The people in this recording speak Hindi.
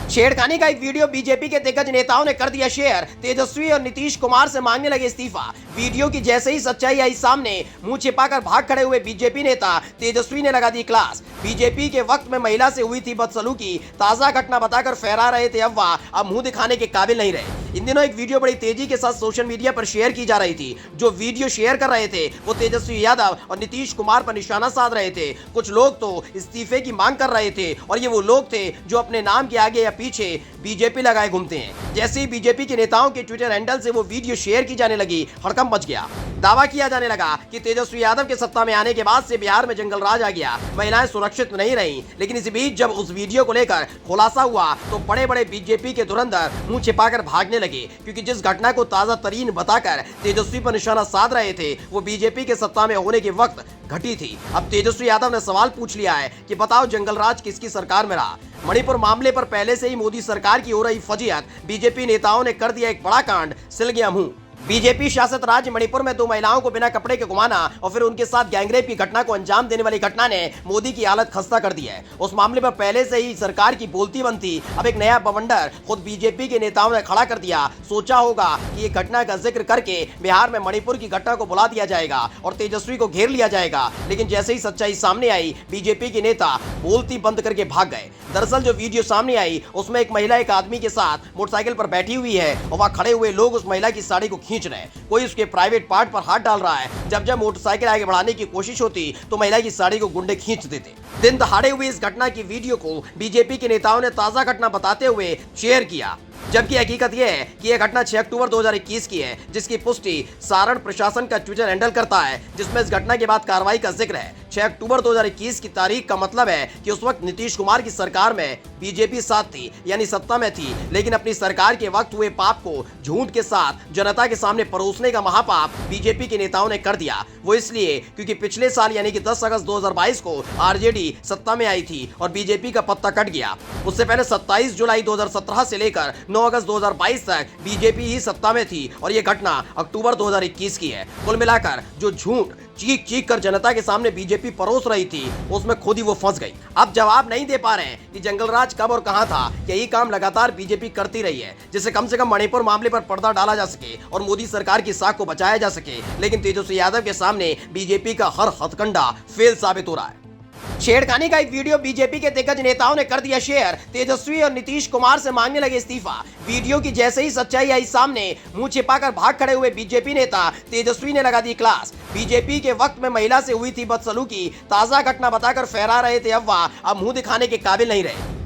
छेड़खानी का एक वीडियो बीजेपी के दिग्गज नेताओं ने कर दिया शेयर। तेजस्वी और नीतीश कुमार से मांगने लगे इस्तीफा। वीडियो की जैसे ही सच्चाई आई सामने, मुंह छिपाकर भाग खड़े हुए बीजेपी नेता तेजस्वी ने लगा दी क्लास। बीजेपी के वक्त में महिला से हुई थी बदसलूकी, ताजा घटना बताकर फहरा रहे थे अफवाह, अब मुंह दिखाने के काबिल नहीं रहे। इन दिनों एक वीडियो बड़ी तेजी के साथ सोशल मीडिया पर शेयर की जा रही थी। जो वीडियो शेयर कर रहे थे वो तेजस्वी यादव और नीतीश कुमार पर निशाना साध रहे थे। कुछ लोग तो इस्तीफे की मांग कर रहे थे और ये वो लोग थे जो अपने नाम के आगे या पीछे बीजेपी लगाए घूमते हैं। जैसे ही बीजेपी के नेताओं के ट्विटर हैंडल से वो वीडियो शेयर की जाने लगी, हड़कंप मच गया। दावा किया जाने लगा कि तेजस्वी यादव के सत्ता में आने के बाद से बिहार में जंगल राज आ गया, महिलाएं सुरक्षित नहीं रहीं। लेकिन इसी बीच जब उस वीडियो को लेकर खुलासा हुआ तो बड़े बड़े बीजेपी के धुरंधर मुंह छिपाकर भागने लगे, क्योंकि जिस घटना को ताजा तरीन बताकर तेजस्वी पर निशाना साध रहे थे वो बीजेपी के सत्ता में होने के वक्त घटी थी। अब तेजस्वी यादव ने सवाल पूछ लिया है कि बताओ जंगल राज किसकी सरकार में रहा। मणिपुर मामले पर पहले से ही मोदी सरकार की हो रही फजीहत, बीजेपी नेताओं ने कर दिया एक बड़ा कांड, सिल गया मुंह। बीजेपी शासित राज्य मणिपुर में 2 महिलाओं को बिना कपड़े के घुमाना और फिर उनके साथ गैंगरेप की घटना को अंजाम देने वाली घटना ने मोदी की हालत खस्ता कर दी है। उस मामले पर पहले से ही सरकार की बोलती बनती, अब एक नया बवंडर खुद बीजेपी के नेताओं ने खड़ा कर दिया। सोचा होगा कि ये घटना का जिक्र करके बिहार में मणिपुर की घटना को बुला दिया जाएगा और तेजस्वी को घेर लिया जाएगा। लेकिन जैसे ही सच्चाई सामने आई, बीजेपी के नेता बोलती बंद करके भाग गए। दरअसल जो वीडियो सामने आई उसमें एक महिला एक आदमी के साथ मोटरसाइकिल पर बैठी हुई है और वहां खड़े हुए लोग उस महिला की साड़ी को खींच रहे हैं। कोई उसके प्राइवेट पार्ट पर हाथ डाल रहा है। जब जब मोटरसाइकिल आगे बढ़ाने की कोशिश होती तो महिला की साड़ी को गुंडे खींच देते। दिन दहाड़े हुई इस घटना की वीडियो को बीजेपी के नेताओं ने ताजा घटना बताते हुए शेयर किया, जबकि हकीकत यह है कि यह घटना 6 अक्टूबर 2021 की है, जिसकी पुष्टि सारण प्रशासन का ट्विटर हैंडल करता है, जिसमें इस घटना के बाद कार्रवाई का जिक्र है। 6 अक्टूबर 2021 की तारीख का मतलब है कि उस वक्त नीतीश कुमार की सरकार में बीजेपी साथ थी, यानी सत्ता में थी। लेकिन अपनी सरकार के वक्त हुए पाप को झूठ के साथ जनता के सामने परोसने का महापाप बीजेपी के नेताओं ने कर दिया। वो इसलिए क्योंकि पिछले साल यानी कि 10 अगस्त 2022 को आरजेडी सत्ता में आई थी और बीजेपी का पत्ता कट गया। उससे पहले 27 जुलाई 2017 से लेकर 9 अगस्त 2022 तक बीजेपी ही सत्ता में थी और ये घटना अक्टूबर 2021 की है। कुल मिलाकर जो झूठ चीख चीख कर जनता के सामने बीजेपी परोस रही थी उसमें खुद ही वो फंस गई। अब जवाब नहीं दे पा रहे हैं कि जंगल राज कब और कहां था। यही काम लगातार बीजेपी करती रही है, जिससे कम से कम मणिपुर मामले पर पर्दा डाला जा सके और मोदी सरकार की साख को बचाया जा सके। लेकिन तेजस्वी यादव के सामने बीजेपी का हर हथकंडा फेल साबित हो रहा है। छेड़खानी का एक वीडियो बीजेपी के दिग्गज नेताओं ने कर दिया शेयर। तेजस्वी और नीतीश कुमार से मांगने लगे इस्तीफा। वीडियो की जैसे ही सच्चाई आई सामने, मुंह छिपाकर भाग खड़े हुए बीजेपी नेता तेजस्वी ने लगा दी क्लास। बीजेपी के वक्त में महिला से हुई थी बदसलूकी, ताजा घटना बताकर फहरा रहे थे अफवाह, अब मुंह दिखाने के काबिल नहीं रहे।